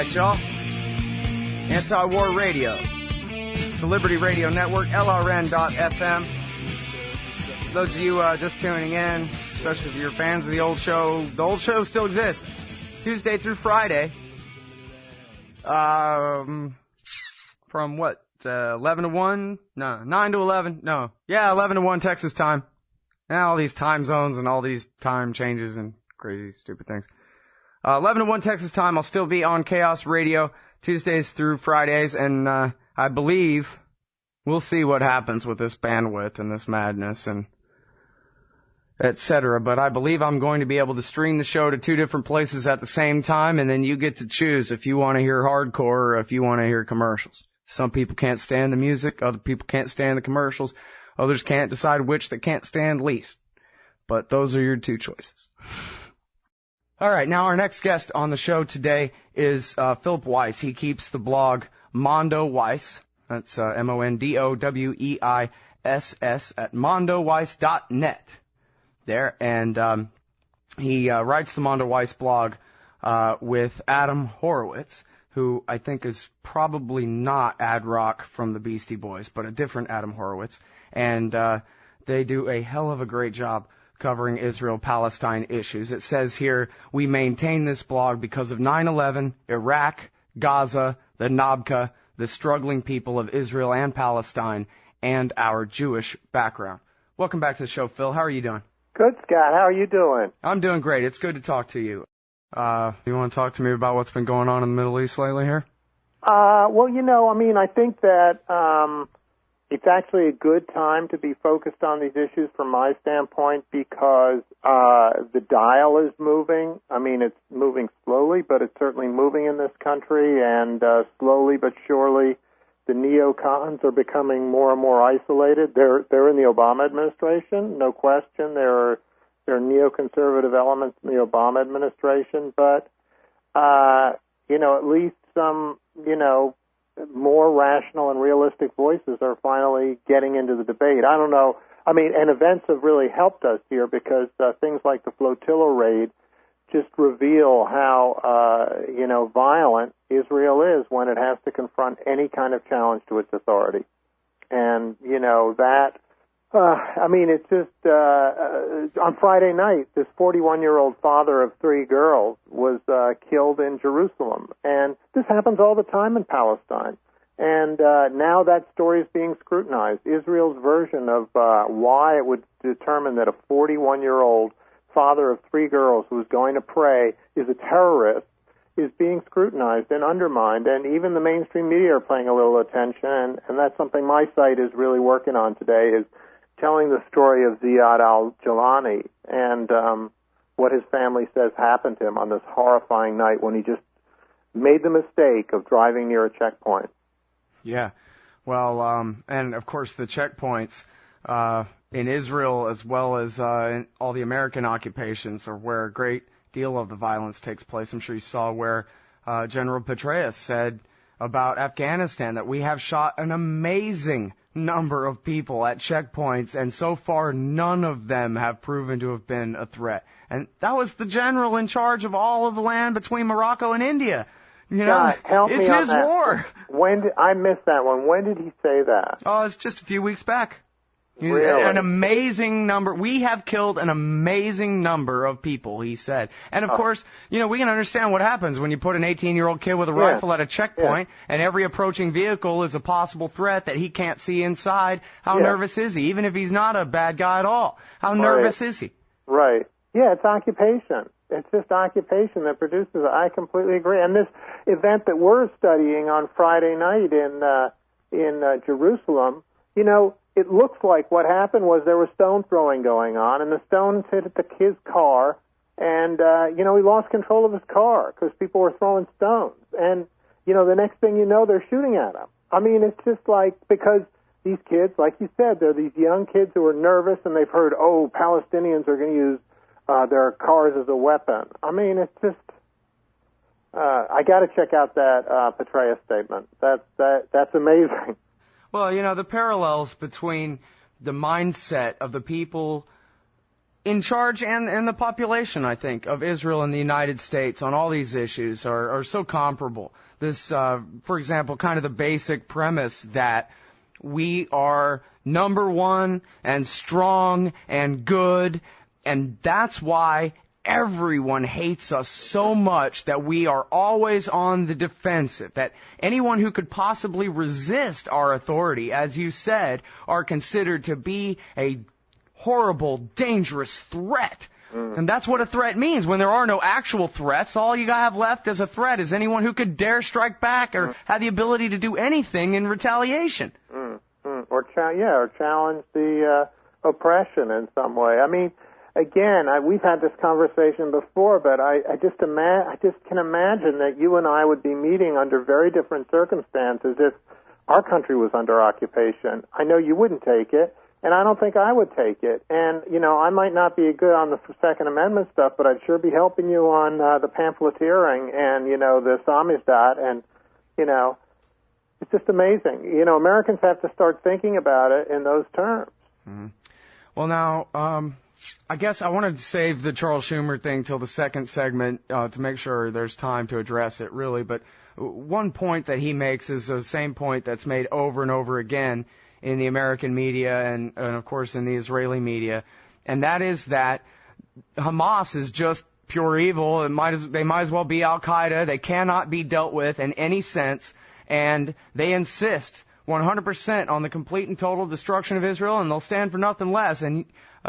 right, y'all. Anti-war radio. The Liberty Radio Network, LRN.FM. For those of you just tuning in, especially if you're fans of the old show still exists. Tuesday through Friday. From what? 11 to 1? No, 9 to 11? No. Yeah, 11 to 1 Texas time. Now all these time zones and all these time changes and crazy stupid things. 11 to 1 Texas time, I'll still be on Chaos Radio Tuesdays through Fridays, and I believe we'll see what happens with this bandwidth and this madness and etc. But I believe I'm going to be able to stream the show to 2 different places at the same time, and then you get to choose if you want to hear hardcore or if you want to hear commercials. Some people can't stand the music, other people can't stand the commercials, others can't decide which they can't stand least. But those are your 2 choices. All right, now our next guest on the show today is Philip Weiss. He keeps the blog Mondo Weiss. That's MondoWeiss at mondoweiss.net. There, and he writes the Mondo Weiss blog with Adam Horowitz, who I think is probably not Ad Rock from the Beastie Boys, but a different Adam Horowitz. And they do a hell of a great job covering Israel-Palestine issues. It says here, we maintain this blog because of 9/11, Iraq, Gaza, the Nabka, the struggling people of Israel and Palestine, and our Jewish background. Welcome back to the show, Phil. How are you doing? Good, Scott. How are you doing? I'm doing great. It's good to talk to you. You want to talk to me about what's been going on in the Middle East lately here? Well, I think that it's actually a good time to be focused on these issues from my standpoint because the dial is moving. I mean, it's moving slowly, but it's certainly moving in this country, and slowly but surely the neocons are becoming more and more isolated. They're in the Obama administration, no question. There are neoconservative elements in the Obama administration, but at least some more rational and realistic voices are finally getting into the debate. I don't know. I mean, and events have really helped us here because things like the flotilla raid just reveal how violent Israel is when it has to confront any kind of challenge to its authority. And, it's just, on Friday night, this 41-year-old father of 3 girls was killed in Jerusalem. And this happens all the time in Palestine. And now that story is being scrutinized. Israel's version of why it would determine that a 41-year-old father of 3 girls who is going to pray is a terrorist is being scrutinized and undermined, and even the mainstream media are paying a little attention, and that's something my site is really working on today, is telling the story of Ziad al-Jilani and what his family says happened to him on this horrifying night when he just made the mistake of driving near a checkpoint. Yeah. Well, and of course the checkpoints in Israel as well as in all the American occupations are where a great deal of the violence takes place. I'm sure you saw where General Petraeus said about Afghanistan that we have shot an amazing number of people at checkpoints, and so far none of them have proven to have been a threat. And that was the general in charge of all of the land between Morocco and India. God, help it's me on his that. war. I missed that one. When did he say that? Oh, it's just a few weeks back. Really? An amazing number. We have killed an amazing number of people, he said. And of course, we can understand what happens when you put an 18-year-old kid with a rifle at a checkpoint and every approaching vehicle is a possible threat that he can't see inside. How nervous is he? Even if he's not a bad guy at all. How nervous is he? Right. Yeah, it's occupation. It's just occupation that produces it. I completely agree. And this event that we're studying on Friday night in Jerusalem, it looks like what happened was there was stone throwing going on, and the stones hit the kid's car, and, he lost control of his car because people were throwing stones. And, the next thing you know, they're shooting at him. I mean, it's just like, because these kids, like you said, they're these young kids who are nervous, and they've heard, Palestinians are going to use their cars as a weapon. I mean, it's just, I got to check out that Petraeus statement. That's amazing. Well, the parallels between the mindset of the people in charge and the population, I think, of Israel and the United States on all these issues are so comparable. This, for example, kind of the basic premise that we are number one and strong and good, and that's why everyone hates us so much, that we are always on the defensive, that anyone who could possibly resist our authority, as you said, are considered to be a horrible, dangerous threat. And that's what a threat means. When there are no actual threats, all you have left as a threat is anyone who could dare strike back or have the ability to do anything in retaliation. Or challenge the oppression in some way. I mean, again, we've had this conversation before, but I just can imagine that you and I would be meeting under very different circumstances if our country was under occupation. I know you wouldn't take it, and I don't think I would take it. And, I might not be good on the Second Amendment stuff, but I'd sure be helping you on the pamphleteering and, the samizdat. And, it's just amazing. Americans have to start thinking about it in those terms. Mm-hmm. Well, now, I guess I wanted to save the Charles Schumer thing till the second segment to make sure there's time to address it, really. But one point that he makes is the same point that's made over and over again in the American media and of course, in the Israeli media, and that is that Hamas is just pure evil. They might as well be Al-Qaeda. They cannot be dealt with in any sense, and they insist 100% on the complete and total destruction of Israel, and they'll stand for nothing less. And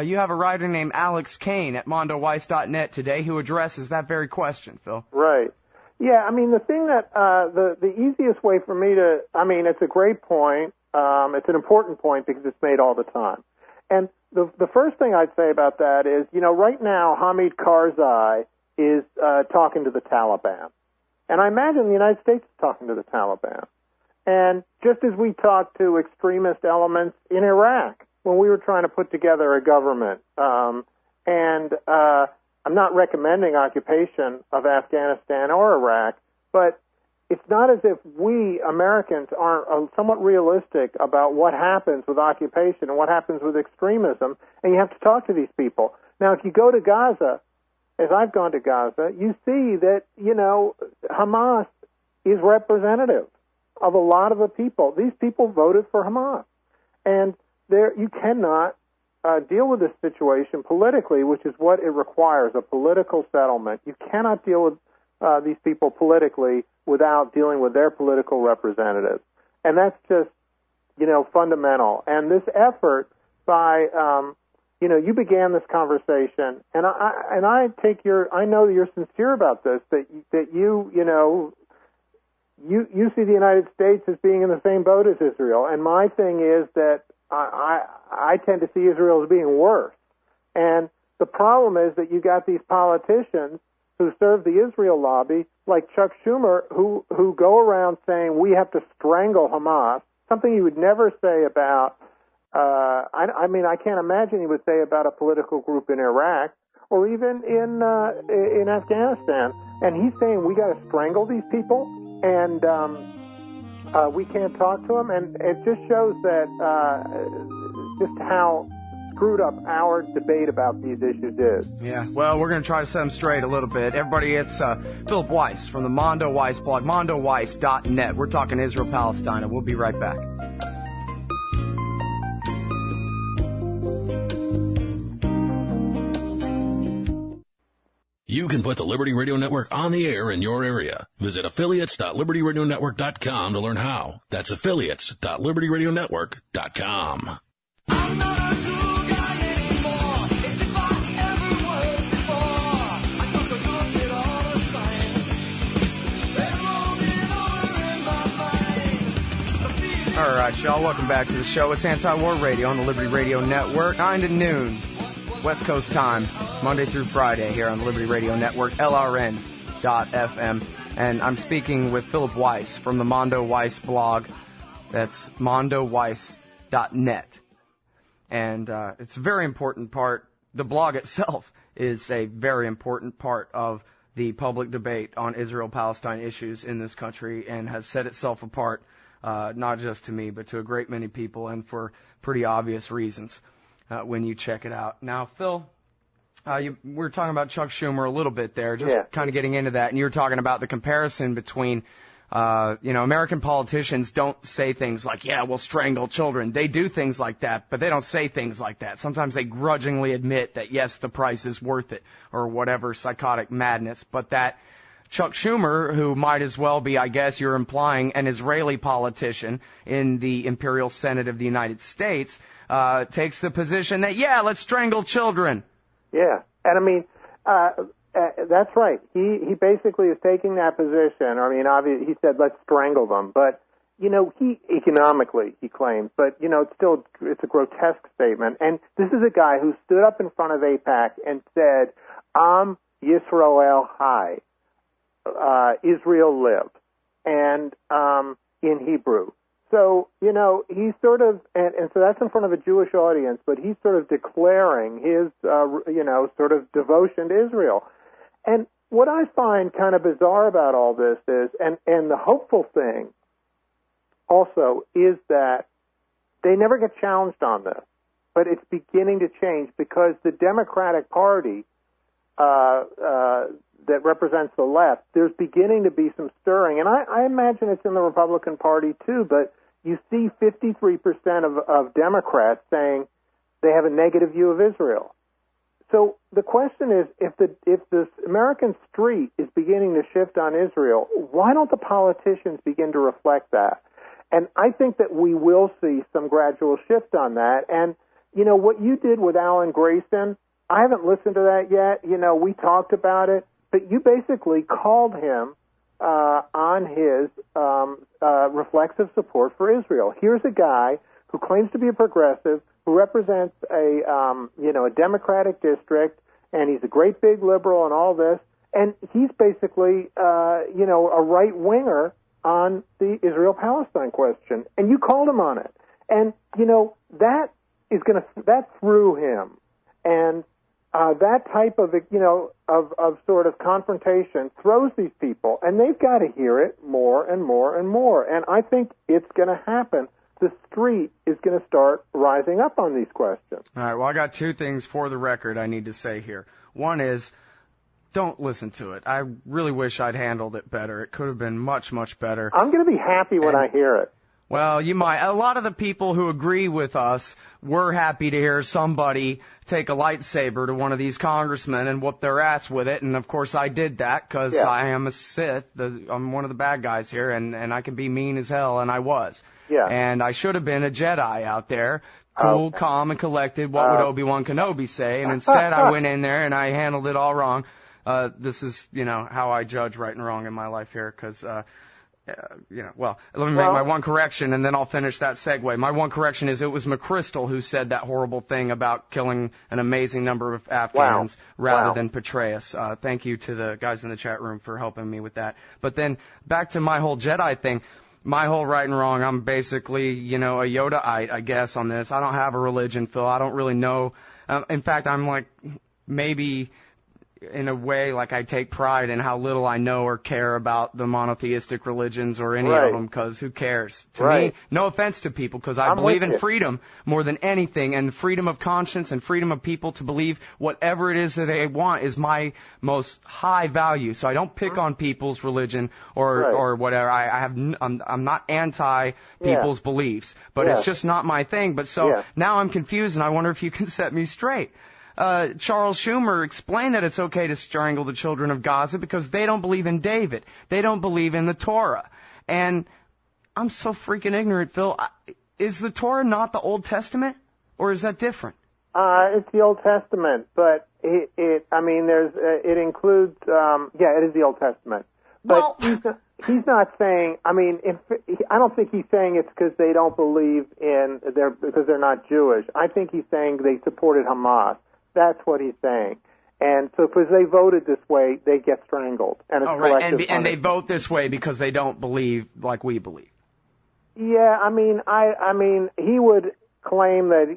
you have a writer named Alex Kane at mondoweiss.net today who addresses that very question, Phil. Right. Yeah, I mean, the thing that, the easiest way for me to, it's a great point. It's an important point because it's made all the time. And the first thing I'd say about that is, right now Hamid Karzai is talking to the Taliban. And I imagine the United States is talking to the Taliban. And just as we talked to extremist elements in Iraq when we were trying to put together a government, I'm not recommending occupation of Afghanistan or Iraq, but it's not as if we Americans aren't somewhat realistic about what happens with occupation and what happens with extremism, and you have to talk to these people. Now, if you go to Gaza, as I've gone to Gaza, you see that, Hamas is representative of a lot of the people. These people voted for Hamas. And you cannot deal with this situation politically, which is what it requires, a political settlement. You cannot deal with these people politically without dealing with their political representatives. And that's just, fundamental. And this effort by, you began this conversation, and I know that you're sincere about this, that you see the United States as being in the same boat as Israel. And my thing is that I tend to see Israel as being worse. And the problem is that you got these politicians who serve the Israel lobby, like Chuck Schumer, who go around saying we have to strangle Hamas, something he would never say about, I can't imagine he would say about a political group in Iraq or even in Afghanistan. And he's saying we got to strangle these people, and we can't talk to them. And it just shows that just how screwed up our debate about these issues is. Yeah, well, we're going to try to set them straight a little bit. Everybody, it's Philip Weiss from the Mondo Weiss blog, mondoweiss.net. We're talking Israel-Palestine, and we'll be right back. You can put the Liberty Radio Network on the air in your area. Visit affiliates.libertyradionetwork.com to learn how. That's affiliates.libertyradionetwork.com. I'm not a cool guy anymore. It's if I ever was before. I took a look at all the signs. They're rolling over in my mind. All right, y'all, welcome back to the show. It's Anti-War Radio on the Liberty Radio Network, 9 to noon, West Coast time, Monday through Friday here on the Liberty Radio Network, LRN.FM. And I'm speaking with Philip Weiss from the Mondo Weiss blog. That's mondoweiss.net. And it's a very important part. The blog itself is a very important part of the public debate on Israel-Palestine issues in this country and has set itself apart, not just to me, but to a great many people, and for pretty obvious reasons when you check it out. Now, Phil, We're talking about Chuck Schumer a little bit there, just kind of getting into that, and you were talking about the comparison between, American politicians don't say things like, yeah, we'll strangle children. They do things like that, but they don't say things like that. Sometimes they grudgingly admit that, yes, the price is worth it, or whatever psychotic madness, but that Chuck Schumer, who might as well be, I guess you're implying, an Israeli politician in the Imperial Senate of the United States, takes the position that, yeah, let's strangle children. Yeah, and I mean, that's right. He basically is taking that position. I mean, obviously, he said, let's strangle them. But, he economically, he claims, but, it's a grotesque statement. And this is a guy who stood up in front of AIPAC and said, Am Yisrael Hai, Israel live, and in Hebrew. So, he's sort of, and so that's in front of a Jewish audience, but he's sort of declaring his, sort of devotion to Israel. And what I find kind of bizarre about all this is, and the hopeful thing also is that they never get challenged on this, but it's beginning to change because the Democratic Party, that represents the left, there's beginning to be some stirring. And I imagine it's in the Republican Party too, but you see 53% of Democrats saying they have a negative view of Israel. So the question is, if this American street is beginning to shift on Israel, why don't the politicians begin to reflect that? And I think that we will see some gradual shift on that. And, what you did with Alan Grayson, I haven't listened to that yet. We talked about it. But you basically called him on his reflexive support for Israel. Here's a guy who claims to be a progressive, who represents a Democratic district, and he's a great big liberal and all this, and he's basically a right winger on the Israel-Palestine question, and you called him on it, and that threw him, and that type of of sort of confrontation throws these people, and they've got to hear it more and more and more. And I think it's going to happen. The street is going to start rising up on these questions. All right. Well, I got two things for the record I need to say here. One is, don't listen to it. I really wish I'd handled it better. It could have been much, much better. I'm going to be happy when I hear it. Well, you might. A lot of the people who agree with us were happy to hear somebody take a lightsaber to one of these congressmen and whoop their ass with it. And, of course, I did that because I am a Sith. I'm one of the bad guys here, and I can be mean as hell, and I was. Yeah. And I should have been a Jedi out there, cool, calm, and collected. What would Obi-Wan Kenobi say? And instead I went in there and I handled it all wrong. This is, how I judge right and wrong in my life here because... well, let me make my one correction, and then I'll finish that segue. My one correction is it was McChrystal who said that horrible thing about killing an amazing number of Afghans rather than Petraeus. Thank you to the guys in the chat room for helping me with that. But then back to my whole Jedi thing. My whole right and wrong, I'm basically, a Yodaite, I guess, on this. I don't have a religion, Phil. I don't really know. In fact, I'm like maybe... in a way, like I take pride in how little I know or care about the monotheistic religions or any of them, because who cares? To me, no offense to people, because I believe in freedom more than anything, and freedom of conscience and freedom of people to believe whatever it is that they want is my most high value. So I don't pick on people's religion or whatever. I'm not anti people's beliefs, but it's just not my thing. But now I'm confused, and I wonder if you can set me straight. Charles Schumer explained that it's okay to strangle the children of Gaza because they don't believe in David. They don't believe in the Torah. And I'm so freaking ignorant, Phil. Is the Torah not the Old Testament, or is that different? It's the Old Testament, but it includes, it is the Old Testament. But he's not saying, I don't think he's saying it's because they don't believe because they're not Jewish. I think he's saying they supported Hamas. That's what he's saying. And so because they voted this way, they get strangled. And it's collective and they vote this way because they don't believe like we believe. Yeah, he would claim that,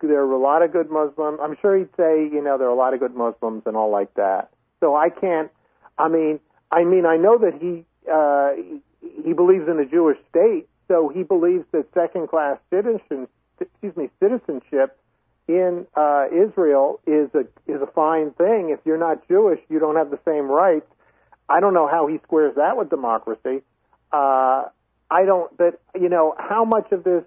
there are a lot of good Muslims. I'm sure he'd say, there are a lot of good Muslims and all like that. So I can't, I know that he believes in a Jewish state, so he believes that second-class citizenship in Israel is a fine thing. If you're not Jewish, you don't have the same rights. I don't know how he squares that with democracy. But how much of this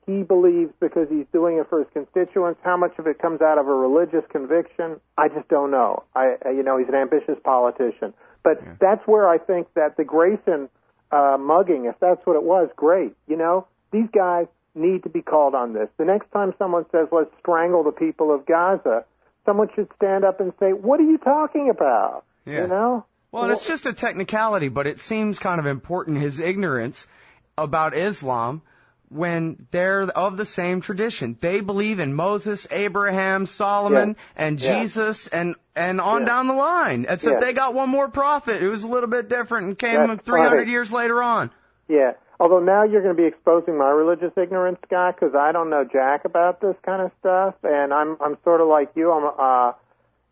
he believes because he's doing it for his constituents, how much of it comes out of a religious conviction, I just don't know. He's an ambitious politician. But that's where I think that the Grayson mugging, if that's what it was, great. These guys need to be called on this. The next time someone says, let's strangle the people of Gaza, someone should stand up and say, what are you talking about? Yeah. Well, and it's just a technicality, but it seems kind of important, his ignorance about Islam, when they're of the same tradition. They believe in Moses, Abraham, Solomon, and Jesus, and on down the line. Except they got one more prophet who was a little bit different and came 300 years later on. Yeah. Although now you're going to be exposing my religious ignorance, Scott, because I don't know jack about this kind of stuff, and I'm sort of like you.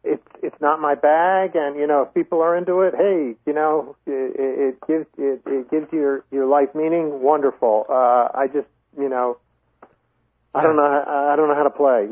It's not my bag, and if people are into it, hey, it gives your life meaning. Wonderful. I just I don't know how to play.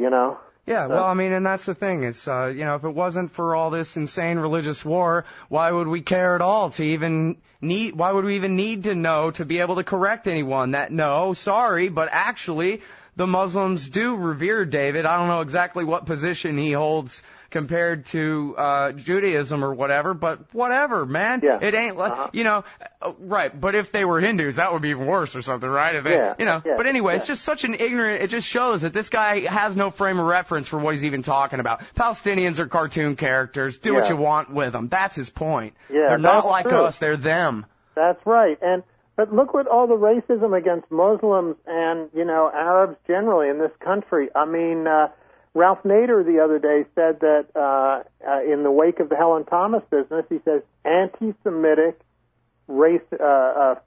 Yeah, well, I mean, and that's the thing is, if it wasn't for all this insane religious war, why would we care at all why would we even need to know to be able to correct anyone that, no, sorry, but actually the Muslims do revere David. I don't know exactly what position he holds compared to Judaism or whatever, but whatever, man. Yeah. It ain't like, right, but if they were Hindus, that would be even worse or something, right? If they, but anyway, it's just such an ignorant, it just shows that this guy has no frame of reference for what he's even talking about. Palestinians are cartoon characters. Do what you want with them. That's his point. Yeah, they're not like us, they're them. That's right. But look at all the racism against Muslims and, Arabs generally in this country. I mean, Ralph Nader the other day said that in the wake of the Helen Thomas business, he says anti-Semitic racism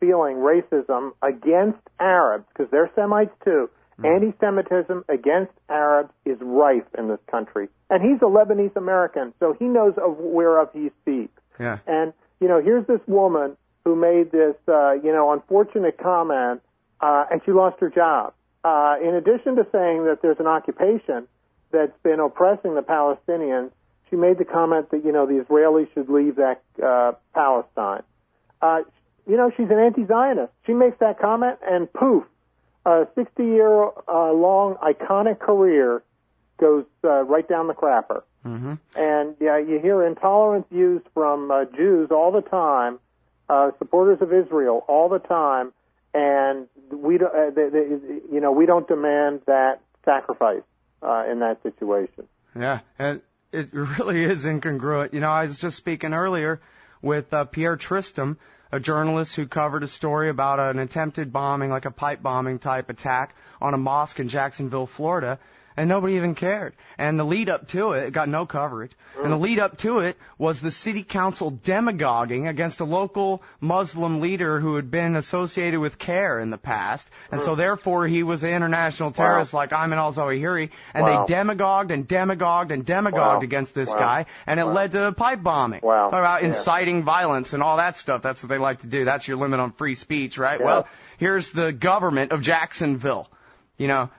against Arabs, because they're Semites too. Anti-Semitism against Arabs is rife in this country. And he's a Lebanese American, so he knows whereof he speaks. Yeah. And, here's this woman who made this, unfortunate comment, and she lost her job. In addition to saying that there's an occupation that's been oppressing the Palestinians, she made the comment that, the Israelis should leave that Palestine. She's an anti-Zionist. She makes that comment, and poof, a 60-year-long iconic career goes right down the crapper. Mm-hmm. And you hear intolerant views from Jews all the time, supporters of Israel all the time, and we don't demand that sacrifice in that situation. Yeah, and it really is incongruent. I was just speaking earlier with Pierre Tristram, a journalist who covered a story about an attempted bombing, like a pipe bombing type attack on a mosque in Jacksonville, Florida, and nobody even cared. And the lead up to it got no coverage. And the lead up to it was the city council demagoguing against a local Muslim leader who had been associated with CARE in the past. And so therefore he was an international terrorist like Ayman al-Zawahiri. And they demagogued and demagogued and demagogued against this guy. And it led to pipe bombing. Talk about inciting violence and all that stuff. That's what they like to do. That's your limit on free speech, right? Well, here's the government of Jacksonville. Well,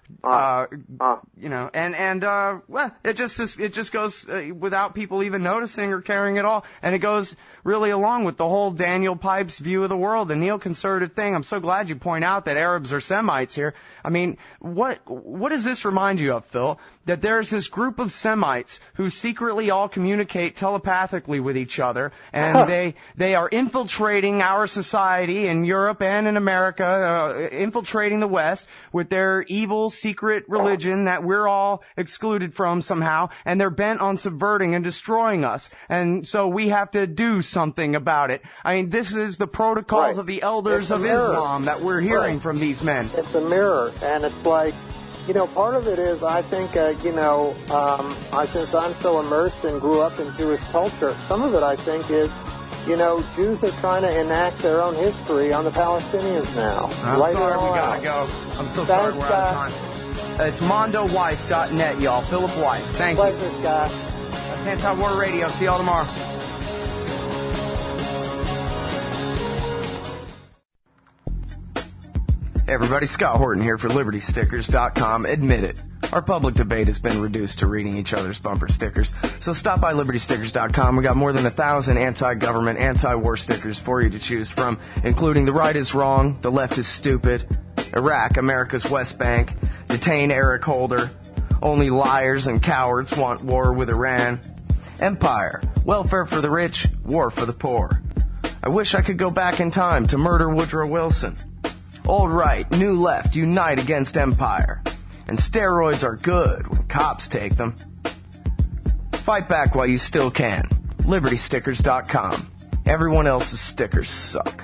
it just goes without people even noticing or caring at all. And it goes really along with the whole Daniel Pipes view of the world, the neoconservative thing. I'm so glad you point out that Arabs are Semites here. I mean, what does this remind you of, Phil? That there's this group of Semites who secretly all communicate telepathically with each other, and they are infiltrating our society in Europe and in America, infiltrating the West with their evil secret religion that we're all excluded from somehow, and they're bent on subverting and destroying us. And so we have to do something about it. I mean, this is the protocols of the elders of Islam that we're hearing from these men. It's a mirror, and it's like, part of it is, I think, since I'm so immersed and grew up in Jewish culture, some of it, I think, is, Jews are trying to enact their own history on the Palestinians now. I'm sorry, we gotta go. I'm so sorry we're out of time. It's mondoweiss.net, y'all. Philip Weiss. Thank you. Pleasure, Scott. Anti-War Radio. See y'all tomorrow. Hey everybody, Scott Horton here for LibertyStickers.com. Admit it. Our public debate has been reduced to reading each other's bumper stickers. So stop by libertystickers.com. We got more than 1,000 anti-government, anti-war stickers for you to choose from, including the right is wrong, the left is stupid, Iraq, America's West Bank, detain Eric Holder, only liars and cowards want war with Iran, Empire, welfare for the rich, war for the poor. I wish I could go back in time to murder Woodrow Wilson. Old right, new left, unite against empire. And steroids are good when cops take them. Fight back while you still can. LibertyStickers.com. Everyone else's stickers suck.